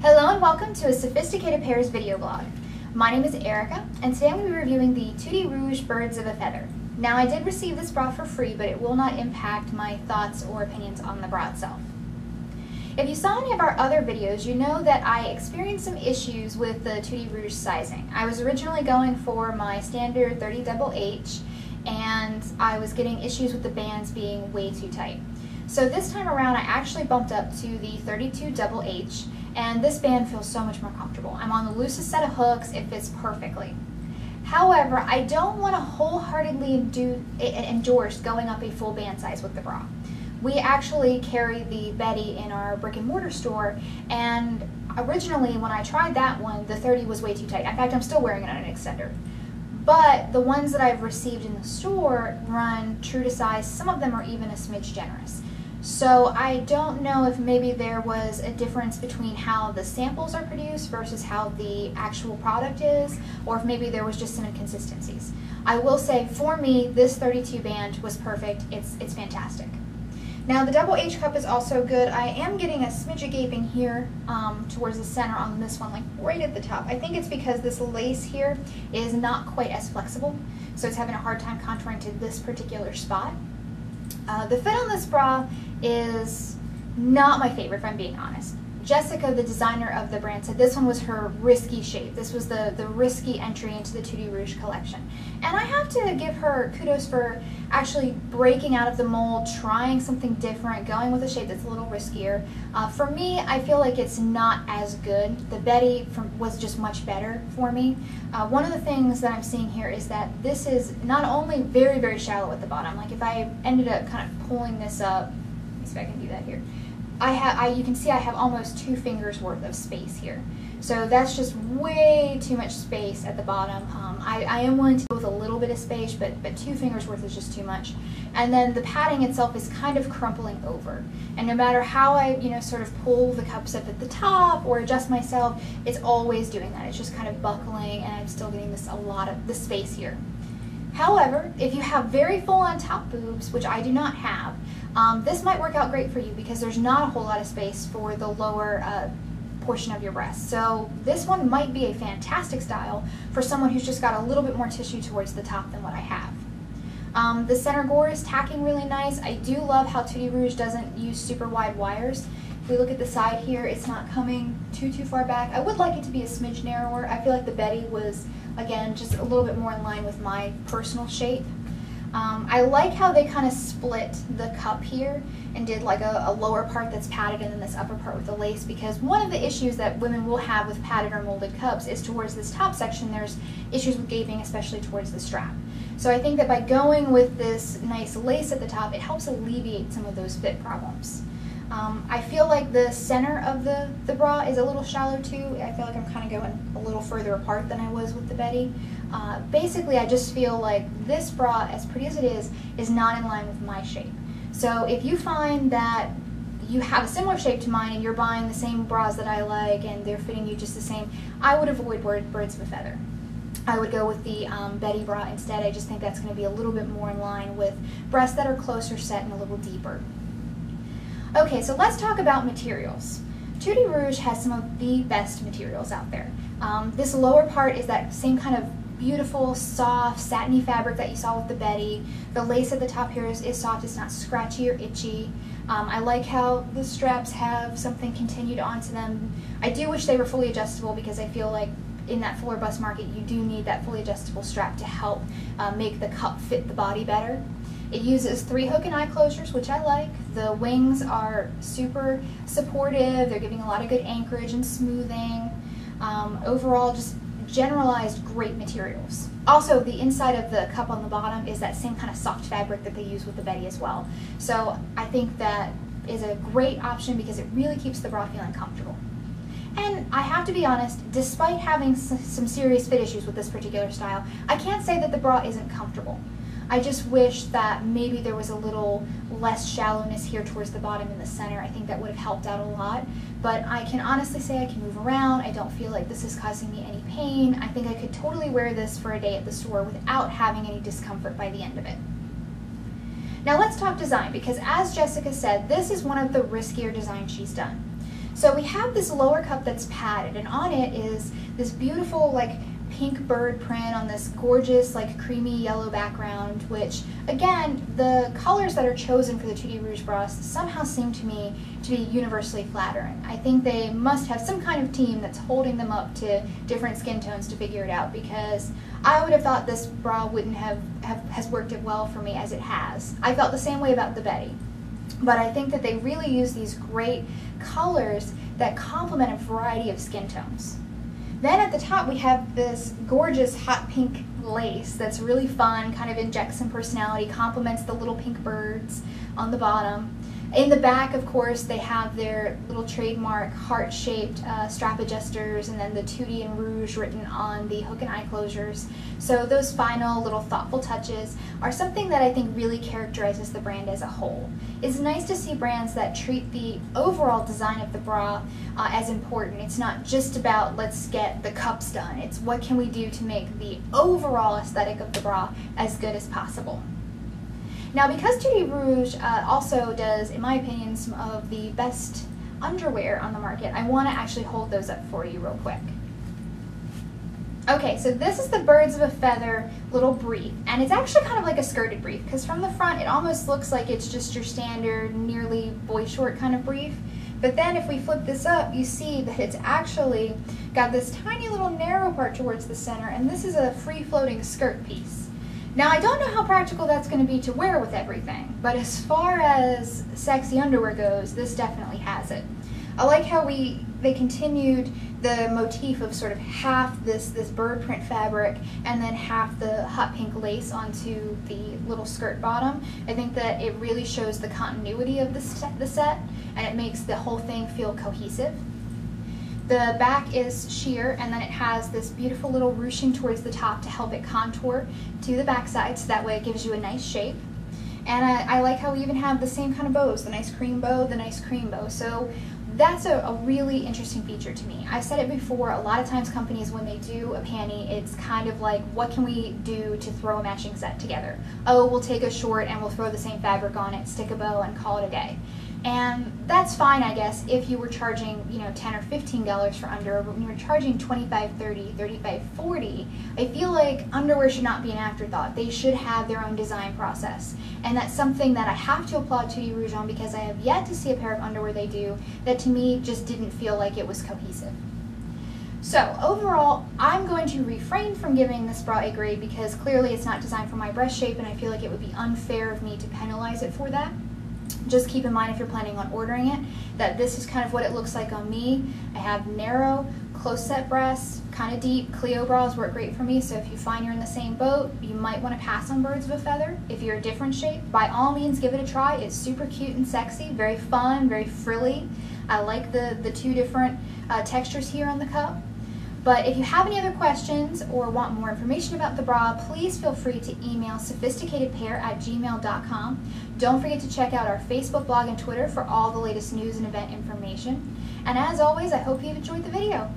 Hello and welcome to a Sophisticated Pairs video blog. My name is Erica, and today I'm going to be reviewing the Tutti Rouge Birds of a Feather. Now, I did receive this bra for free, but it will not impact my thoughts or opinions on the bra itself. If you saw any of our other videos, you know that I experienced some issues with the Tutti Rouge sizing. I was originally going for my standard 30HH, and I was getting issues with the bands being way too tight. So this time around, I actually bumped up to the 32HH, and this band feels so much more comfortable. I'm on the loosest set of hooks, it fits perfectly. However, I don't want to wholeheartedly endorse going up a full band size with the bra. We actually carry the Betty in our brick and mortar store, and originally when I tried that one, the 30 was way too tight. In fact, I'm still wearing it on an extender. But the ones that I've received in the store run true to size. Some of them are even a smidge generous. So I don't know if maybe there was a difference between how the samples are produced versus how the actual product is, or if maybe there was just some inconsistencies. I will say, for me, this 32 band was perfect. It's fantastic. Now, the double H cup is also good. I am getting a smidge of gaping here towards the center on this one, like right at the top. I think it's because this lace here is not quite as flexible, so it's having a hard time contouring to this particular spot. The fit on this bra is not my favorite, if I'm being honest. Jessica, the designer of the brand, said this one was her risky shape. This was the risky entry into the Tutti Rouge collection. And I have to give her kudos for actually breaking out of the mold, trying something different, going with a shape that's a little riskier. For me, I feel like it's not as good. The Betty was just much better for me. One of the things that I'm seeing here is that this is not only very, very shallow at the bottom. Like if I ended up kind of pulling this up, let me see if I can do that here. You can see I have almost 2 fingers worth of space here. So that's just way too much space at the bottom. I am willing to go with a little bit of space, but 2 fingers worth is just too much. And then the padding itself is kind of crumpling over. And no matter how I, sort of pull the cups up at the top or adjust myself, it's always doing that. It's just kind of buckling, and I'm still getting a lot of the space here. However, if you have very full-on top boobs, which I do not have, this might work out great for you because there's not a whole lot of space for the lower portion of your breast. So this one might be a fantastic style for someone who's just got a little bit more tissue towards the top than what I have. The center gore is tacking really nice. I do love how Tutti Rouge doesn't use super wide wires. If we look at the side here, it's not coming too far back. I would like it to be a smidge narrower. I feel like the Betty was, again, just a little bit more in line with my personal shape. I like how they kind of split the cup here and did like a lower part that's padded and then this upper part with the lace, because one of the issues that women will have with padded or molded cups is towards this top section there's issues with gaping, especially towards the strap. So I think that by going with this nice lace at the top, it helps alleviate some of those fit problems. I feel like the center of the bra is a little shallow too. I feel like I'm kind of going a little further apart than I was with the Betty. Basically, I just feel like this bra, as pretty as it is not in line with my shape. So if you find that you have a similar shape to mine and you're buying the same bras that I like and they're fitting you just the same, I would avoid Birds of a Feather. I would go with the Betty bra instead. I just think that's going to be a little bit more in line with breasts that are closer set and a little deeper. Okay, so let's talk about materials. Tutti Rouge has some of the best materials out there. This lower part is that same kind of beautiful, soft, satiny fabric that you saw with the Betty. The lace at the top here is soft, it's not scratchy or itchy. I like how the straps have something continued onto them. I do wish they were fully adjustable because I feel like in that fuller bust market you do need that fully adjustable strap to help make the cup fit the body better. It uses 3 hook and eye closures, which I like. The wings are super supportive. They're giving a lot of good anchorage and smoothing. Overall, just generalized great materials. Also, the inside of the cup on the bottom is that same kind of soft fabric that they use with the Betty as well. So I think that is a great option because it really keeps the bra feeling comfortable. And I have to be honest, despite having some serious fit issues with this particular style, I can't say that the bra isn't comfortable. I just wish that maybe there was a little less shallowness here towards the bottom in the center. I think that would have helped out a lot. But I can honestly say I can move around. I don't feel like this is causing me any pain. I think I could totally wear this for a day at the store without having any discomfort by the end of it. Now let's talk design, because as Jessica said, this is one of the riskier designs she's done. So we have this lower cup that's padded, and on it is this beautiful like pink bird print on this gorgeous like creamy yellow background, which again, the colors that are chosen for the Tutti Rouge bras somehow seem to me to be universally flattering. I think they must have some kind of team that's holding them up to different skin tones to figure it out, because I would have thought this bra wouldn't has worked it well for me as it has. I felt the same way about the Betty, but I think that they really use these great colors that complement a variety of skin tones. Then at the top we have this gorgeous hot pink lace that's really fun, kind of injects some personality, complements the little pink birds on the bottom. In the back, of course, they have their little trademark heart-shaped strap adjusters, and then the Tutti and Rouge written on the hook and eye closures. So those final little thoughtful touches are something that I think really characterizes the brand as a whole. It's nice to see brands that treat the overall design of the bra as important. It's not just about let's get the cups done. It's what can we do to make the overall aesthetic of the bra as good as possible. Now, because Tutti Rouge also does, in my opinion, some of the best underwear on the market, I want to actually hold those up for you real quick. Okay, so this is the Birds of a Feather little brief, and it's actually kind of like a skirted brief, because from the front it almost looks like it's just your standard, nearly boy short kind of brief. But then if we flip this up, you see that it's actually got this tiny little narrow part towards the center, and this is a free-floating skirt piece. Now, I don't know how practical that's going to be to wear with everything, but as far as sexy underwear goes, this definitely has it. I like how they continued the motif of sort of half this bird print fabric and then half the hot pink lace onto the little skirt bottom. I think that it really shows the continuity of the set, and it makes the whole thing feel cohesive. The back is sheer, and then it has this beautiful little ruching towards the top to help it contour to the back side, so that way it gives you a nice shape. And I like how we even have the same kind of bows, the nice cream bow, the nice cream bow. So that's a really interesting feature to me. I've said it before, a lot of times companies, when they do a panty, it's kind of like, what can we do to throw a matching set together? Oh, we'll take a short and we'll throw the same fabric on it, stick a bow, and call it a day. And that's fine, I guess, if you were charging, you know, $10 or $15 for underwear, but when you're charging $25, $30, $35, $40, I feel like underwear should not be an afterthought. They should have their own design process. And that's something that I have to applaud Tutti Rouge on, because I have yet to see a pair of underwear they do that to me just didn't feel like it was cohesive. So overall, I'm going to refrain from giving this bra a grade, because clearly it's not designed for my breast shape, and I feel like it would be unfair of me to penalize it for that. Just keep in mind, if you're planning on ordering it, that this is kind of what it looks like on me. I have narrow, close set breasts, kind of deep. Clio bras work great for me, so if you find you're in the same boat, you might want to pass on Birds of a Feather. If you're a different shape, by all means give it a try. It's super cute and sexy, very fun, very frilly. I like the two different textures here on the cup. But if you have any other questions or want more information about the bra, please feel free to email sophisticatedpair@gmail.com. Don't forget to check out our Facebook, blog, and Twitter for all the latest news and event information. And as always, I hope you've enjoyed the video.